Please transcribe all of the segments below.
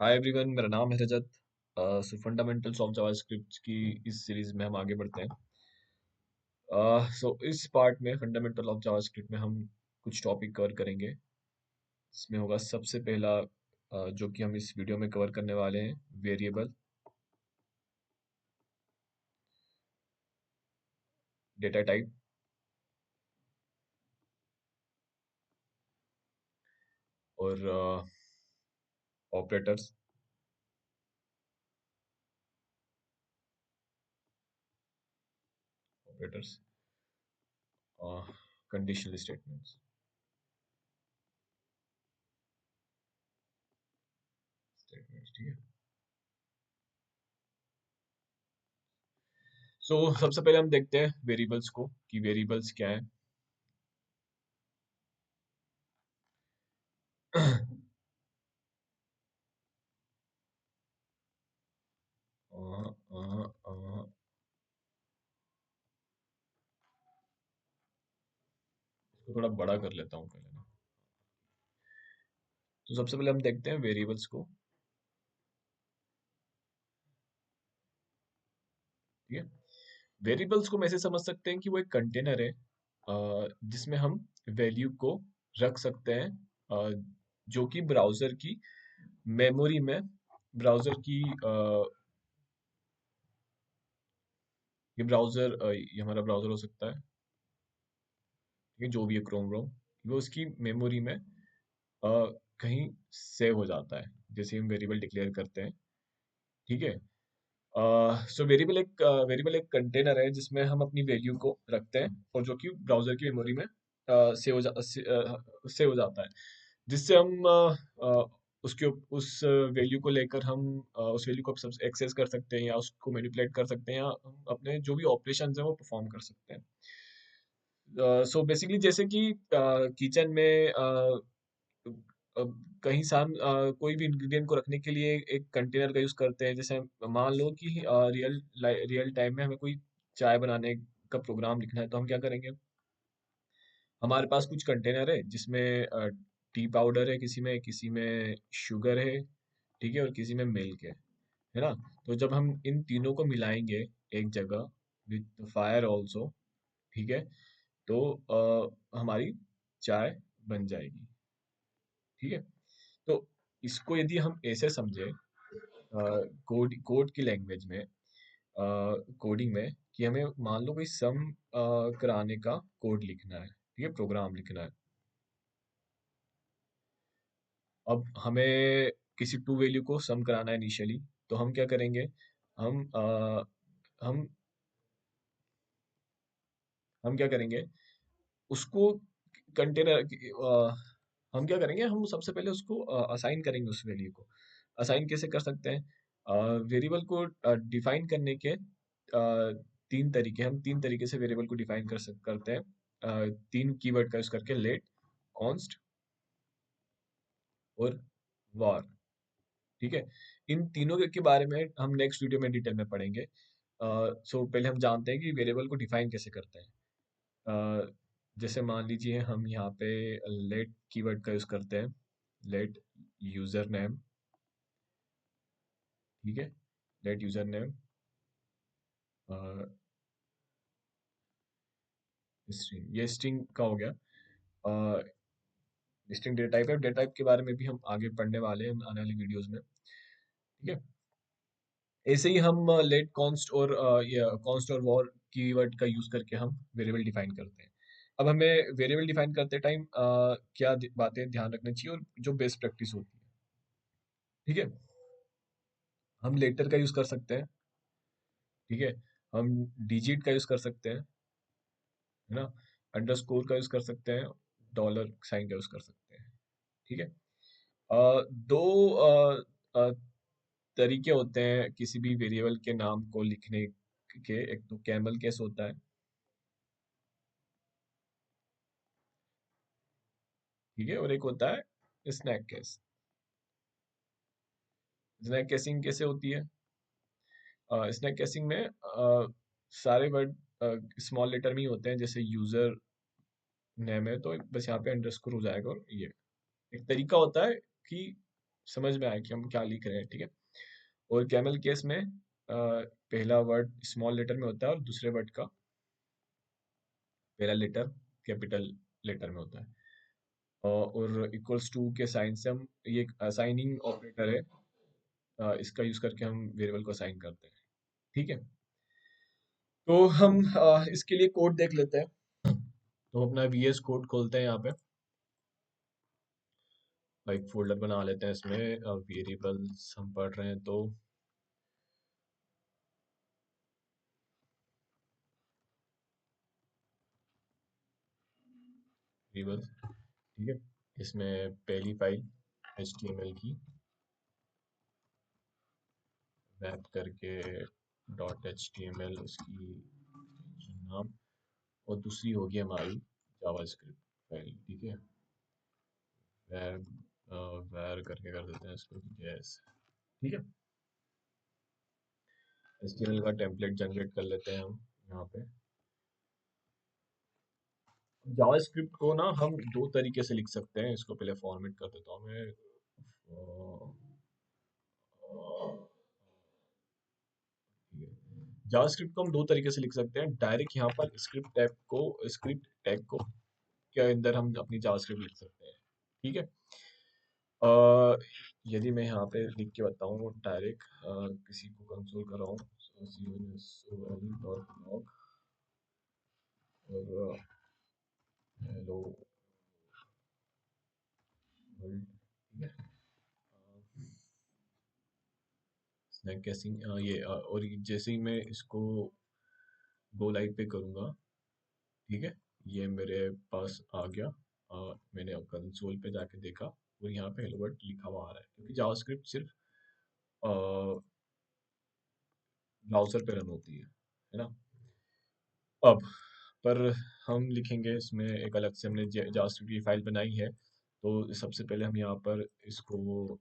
Hi everyone, मेरा नाम है रजत। सो फंडामेंटल्स ऑफ जावास्क्रिप्ट की इस सीरीज में हम आगे बढ़ते हैं। सो इस पार्ट में फंडामेंटल ऑफ जावास्क्रिप्ट में हम कुछ टॉपिक कवर करेंगे। इसमें होगा सबसे पहला जो कि हम इस वीडियो में कवर करने वाले हैं, वेरिएबल, डेटा टाइप और operators, operators, conditional statements, statements. ठीक है। सो सबसे पहले हम देखते हैं वेरिएबल्स को कि वेरिएबल्स क्या है। इसको थोड़ा बड़ा कर लेता हूँ पहले ना। तो सबसे पहले हम देखते हैं वेरिएबल्स को। ठीक है। वेरिएबल्स को हम ऐसे समझ सकते हैं कि वो एक कंटेनर है जिसमें हम वैल्यू को रख सकते हैं, जो कि ब्राउजर की मेमोरी में, ब्राउजर की ये हमारा ब्राउजर हो सकता है। ठीक है, जो भी है, क्रोम व्रोम, वो उसकी मेमोरी में कहीं सेव हो जाता है जैसे हम वेरिएबल डिक्लेयर करते हैं। ठीक है। सो वेरिएबल एक कंटेनर है जिसमें हम अपनी वैल्यू को रखते हैं और जो कि ब्राउजर की मेमोरी में सेव हो जाता है, जिससे हम उस वैल्यू को लेकर हम उस वैल्यू को एक्सेस कर सकते हैं या उसको मैनिपुलेट कर सकते हैं या हम अपने जो भी ऑपरेशंस हैं वो परफॉर्म कर सकते हैं। सो बेसिकली जैसे कि किचन में कहीं कोई भी इंग्रेडिएंट को रखने के लिए एक कंटेनर का यूज करते हैं। जैसे मान लो कि रियल टाइम में हमें कोई चाय बनाने का प्रोग्राम लिखना है, तो हम क्या करेंगे? हमारे पास कुछ कंटेनर है जिसमें टी पाउडर है, किसी में शुगर है, ठीक है, और किसी में मिल्क है ना? तो जब हम इन तीनों को मिलाएंगे एक जगह विथ फायर ऑल्सो, ठीक है, तो हमारी चाय बन जाएगी। ठीक है। तो इसको यदि हम ऐसे समझे कोड कोड की लैंग्वेज में, कोडिंग में, कि हमें मान लो कोई सम कराने का कोड लिखना है, ठीक है, प्रोग्राम लिखना है। अब हमें किसी टू वैल्यू को सम कराना है इनिशियली, तो हम क्या करेंगे? हम हम हम क्या करेंगे? उसको कंटेनर हम क्या करेंगे? हम सबसे पहले उसको असाइन करेंगे उस वैल्यू को। असाइन कैसे कर सकते हैं? वेरिएबल को डिफाइन करने के तीन तरीके, हम तीन तरीके से वेरिएबल को डिफाइन करते हैं। तीन कीवर्ड का यूज करके, लेट, कॉन्स्ट और वार। ठीक है। इन तीनों के बारे में हम नेक्स्ट वीडियो में डिटेल में पढ़ेंगे। सो पहले हम जानते हैं कि वेरिएबल को डिफाइन कैसे करते हैं। अ, जैसे मान लीजिए हम यहाँ पे लेट कीवर्ड का यूज करते हैं। लेट यूजर नेम, ठीक है, लेट यूजर नेम स्ट्रिंग, ये स्ट्रिंग का हो गया। स्ट्रिंग डेटा टाइप है। डेटा टाइप के बारे में भी हम आगे पढ़ने वाले हैं आने वाली वीडियोस में। ठीक है। ऐसे ही हम लेट, कॉन्स्ट और वॉर कीवर्ड का यूज करके हम वेरिएबल डिफाइन करते हैं। अब हमें वेरिएबल डिफाइन करते टाइम क्या बातें ध्यान रखनी चाहिए और जो बेस्ट प्रैक्टिस होती है। ठीक है। हम लेटर का यूज कर सकते हैं। ठीक है। हम डिजिट का यूज कर सकते हैं, है ना? अंडरस्कोर का यूज कर सकते हैं, डॉलर साइन का यूज कर सकते हैं। ठीक है। दो अ, तरीके होते हैं किसी भी वेरिएबल के नाम को लिखने के। एक तो कैमल केस होता है, ठीक है, और एक होता है स्नैक केस। स्नैक केसिंग कैसे होती है? स्नैक केसिंग में सारे वर्ड स्मॉल लेटर में ही होते हैं। जैसे यूजर नेम है तो बस यहाँ पे अंडरस्कोर हो जाएगा, और ये एक तरीका होता है कि समझ में आए कि हम क्या लिख रहे हैं, ठीक है। और कैमल केस में पहला वर्ड स्मॉल लेटर में होता है और दूसरे वर्ड का पहला लेटर कैपिटल लेटर में होता है। और इक्वल्स टू के साइन से हम, ये एक असाइनिंग ऑपरेटर है, इसका यूज करके हम वेरिएबल को असाइन करते हैं, ठीक है। तो हम इसके लिए कोड देख लेते हैं। तो अपना वीएस कोड खोलते हैं यहाँ पे, एक फोल्डर बना लेते हैं इसमें, वेरिएबल्स हम पढ़ रहे हैं तो वेरिएबल, ठीक है। इसमें पहली फाइल HTML की रैप करके .html उसकी extension नाम, और दूसरी होगी हमारी जावास्क्रिप्ट फाइल, ठीक है। वैर वैर करके कर देते हैं इसको जैस, ठीक है। HTML का टेम्पलेट जनरेट कर लेते हैं हम यहाँ पे। जावास्क्रिप्ट को ना हम दो तरीके से लिख सकते हैं, इसको पहले फॉर्मेट कर देता हूँ मैं। जावास्क्रिप्ट को हम दो तरीके से लिख सकते हैं, डायरेक्ट यहाँ पर स्क्रिप्ट टैग को के अंदर हम अपनी जावास्क्रिप्ट लिख सकते हैं, ठीक है। अ, यदि मैं यहाँ पे लिख के बताऊँ डायरेक्ट, किसी को कंसोल कर रहा हूँ, console.log और हेलो वर्ल्ड, ठीक है। स्नैक कैसिंग, और जैसे ही मैं इसको गो लाइव पे करूँगा, ठीक है, ये मेरे पास आ गया। मैंने अब कंसोल पे जाके देखा और यहाँ पे हेलो वर्ल्ड लिखा हुआ आ रहा है, क्योंकि जावास्क्रिप्ट सिर्फ ब्राउज़र पे रन होती है ना। अब पर हम लिखेंगे इसमें एक अलग से, हमने जावास्क्रिप्ट की फाइल बनाई है, तो सबसे पहले हम यहाँ पर इसको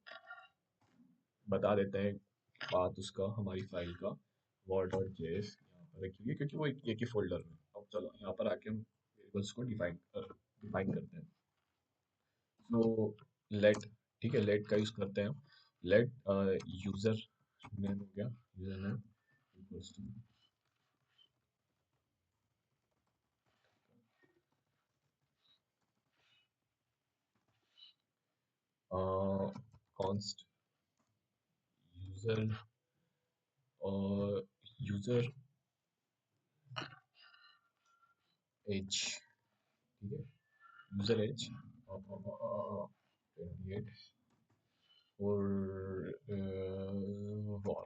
बता देते हैं बात उसका, हमारी फाइल का war.js यहाँ पर रखिए, क्योंकि वो एक ही फोल्डर में। अब चलो यहाँ पर आके हम वेरिएबल्स को डिफाइन करते हैं। तो लेट, ठीक है, लेट का यूज करते हैं हम। लेट यूजर नेम हो गया, user name equals to const user, और यूजर एज, ठीक है, यूजर एज 28 और वॉर,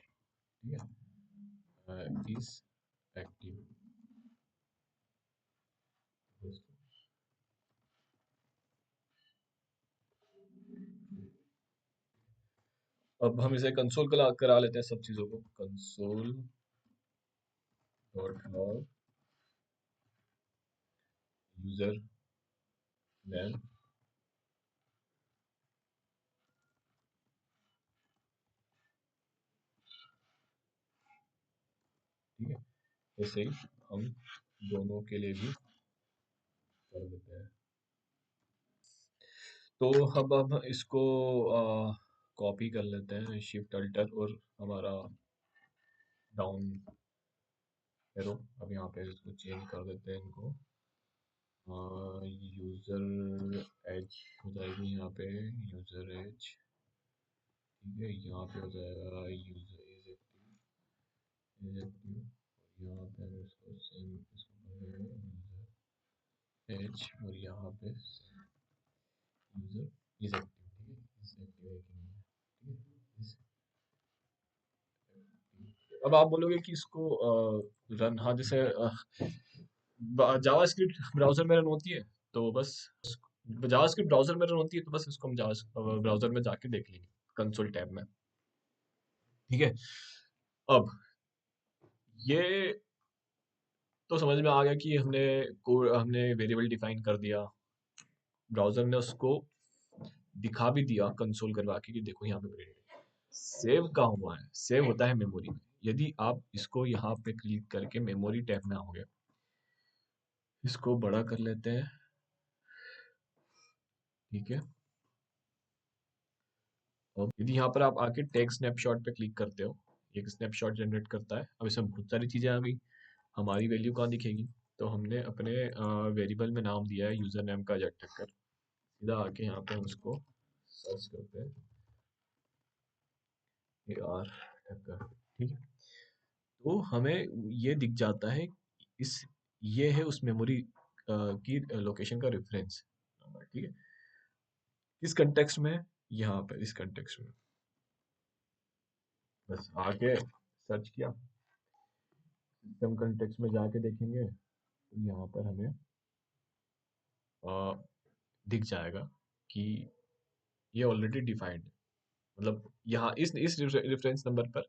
ठीक है, इज एक्टिव। अब हम इसे कंसोल करा लेते हैं सब चीजों को, console dot log user name, ठीक है। ऐसे ही हम दोनों के लिए भी कर देते हैं। तो अब इसको कॉपी कर लेते हैं, शिफ्ट अल्टर और हमारा डाउन एरो, अब यहाँ पे इसको चेंज कर देते हैं इनको, यूजर एज हो जाएगी यहाँ पे, यूजर एज, ठीक है। यहाँ पे हो जाएगा यूजर इज एक्टिव, यहाँ पे हम इसको सेम इसको कर देंगे यूजर एज, और यहाँ पे यूजर इज एक्टिव, ठीक है, इज एक्टिव है कि नहीं है, ठीक है, इज एक्टिव। अब आप बोलोगे कि इसको रन, हाँ, जैसे जावास्क्रिप्ट ब्राउजर में रन होती है, तो बस जावास्क्रिप्ट ब्राउजर में रन होती है, तो बस इसको हम जावा ब्राउजर में जाके देख लेंगे कंसोल टैब में, ठीक है। अब ये तो समझ में आ गया कि हमने वेरिएबल डिफाइन कर दिया, ब्राउजर ने उसको दिखा भी दिया कंसोल करवा के कि देखो यहाँ पे वेरिएबल सेव कहाँ हुआ है, सेव होता है मेमोरी में। यदि आप इसको यहाँ पे क्लिक करके मेमोरी टैब में आओगे, इसको बड़ा कर लेते हैं, ठीक है। और यदि यहाँ पर आप आके टेक स्नैपशॉट पे क्लिक करते हो, एक स्नैपशॉट जनरेट करता है। अब इसमें बहुत सारी चीज़ें आ गई। हमारी वैल्यू कहाँ दिखेगी? तो हमने अपने वेरिएबल में नाम दिया है यूज़र नेम का जेट टक्कर। सीधा आके यहाँ पे हम उसको सर्च करते हैं, AR टक्कर। ठीक है, तो हमें ये दिख जाता है। इस ये है उस मेमोरी की लोकेशन का रेफरेंस नंबर। ठीक है, किस कंटेक्स्ट में? यहाँ पे इस कंटेक्स्ट में। बस आके सर्च किया, सिस्टम कंटेक्स्ट में जाके देखेंगे तो यहाँ पर हमें अ, दिख जाएगा कि ये ऑलरेडी डिफाइंड है। मतलब यहाँ इस रेफरेंस नंबर पर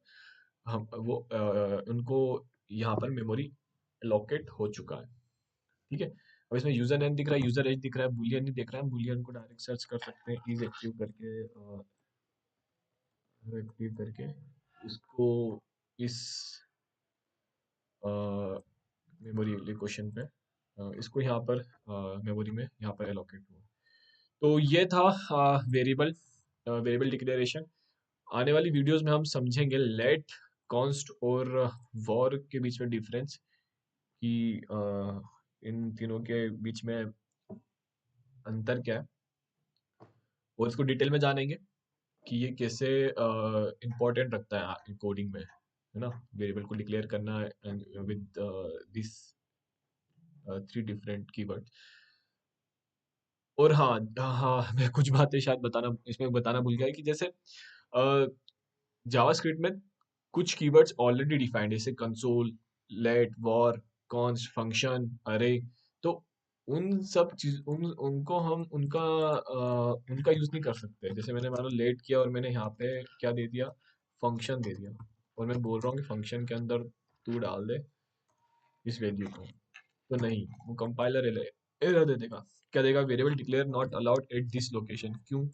हम वो उनको यहाँ पर मेमोरी लोकेट हो चुका है। ठीक है, अब इसमें यूजर नेम दिख रहा है, यूजर एज दिख रहा है, बुलियन नहीं दिख रहा है। बुलियन को डायरेक्ट सर्च कर सकते हैं, इज एक्टिव करके इसको इस मेमोरी लोकेशन पे इसको यहाँ पर मेमोरी में यहाँ पर एलोकेट हुआ। तो ये था वेरिएबल डिक्लेरेशन। आने वाली वीडियोस में हम समझेंगे लेट, कॉन्स्ट और वॉर के बीच में डिफरेंस, कि इन तीनों के बीच में अंतर क्या है, और इसको डिटेल में जानेंगे कि ये कैसे इम्पोर्टेंट रखता है कोडिंग में, है ना, वेरिएबल को डिक्लेयर करना विद दिस 3 डिफरेंट कीवर्ड। और हाँ हाँ, मैं कुछ बातें शायद बताना इसमें बताना भूल गया कि जैसे जावास्क्रिप्ट में कुछ कीवर्ड्स ऑलरेडी डिफाइंड है, जैसे console, let, var, const, function, array. तो उन सब चीज उनको हम उनका यूज नहीं कर सकते। जैसे मैंने मान लो लेट किया और मैंने यहाँ पे क्या दे दिया, फंक्शन दे दिया, और मैं बोल रहा हूँ कि फंक्शन के अंदर तू डाल दे इस वैल्यू को, तो नहीं, वो कंपाइलर एरर दे देगा। क्या देगा? Variable declare not allowed at this location. क्यों?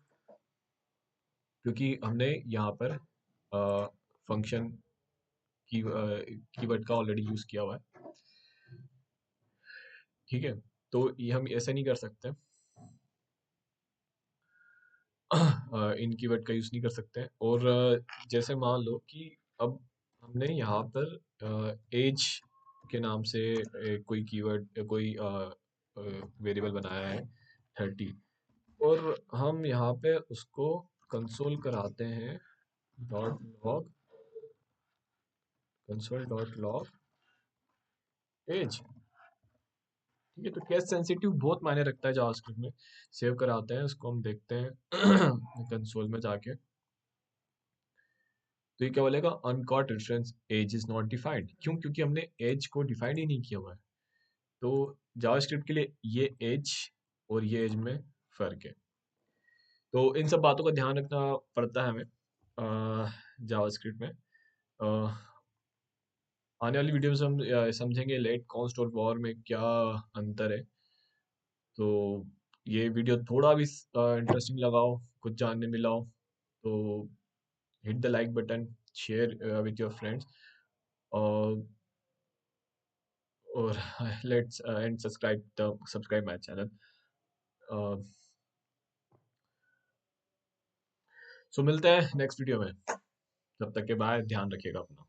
क्योंकि हमने यहाँ पर फंक्शन कीवर्ड का ऑलरेडी यूज किया हुआ है। ठीक है, तो ये हम ऐसे नहीं कर सकते। इन कीवर्ड का यूज नहीं कर सकते। और जैसे मान लो कि अब हमने यहाँ पर एज के नाम से कोई कीवर्ड कोई वेरिएबल बनाया है 30, और हम यहाँ पे उसको कंसोल कराते हैं dot log, console dot log age. ठीक है, तो केस सेंसिटिव बहुत मायने रखता है जावास्क्रिप्ट में। सेव कराते हैं उसको, हम देखते हैं कंसोल में जाके, तो ये क्या बोलेगा? Uncaught reference age is not defined. क्यों? क्योंकि हमने एज को डिफाइंड ही नहीं किया हुआ है। तो जावास्क्रिप्ट के लिए ये एज और ये एज में फर्क है। तो इन सब बातों का ध्यान रखना पड़ता है हमें जावास्क्रिप्ट में। अ, आने वाली वीडियो में हम समझेंगे लेट, कॉन्स्ट और वॉर में क्या अंतर है। तो ये वीडियो थोड़ा भी इंटरेस्टिंग लगाओ, कुछ जानने मिला हो, तो hit the like button, share with your friends, और let's and subscribe my channel. So मिलते हैं नेक्स्ट वीडियो में, तब तक के बाय, ध्यान रखिएगा अपना।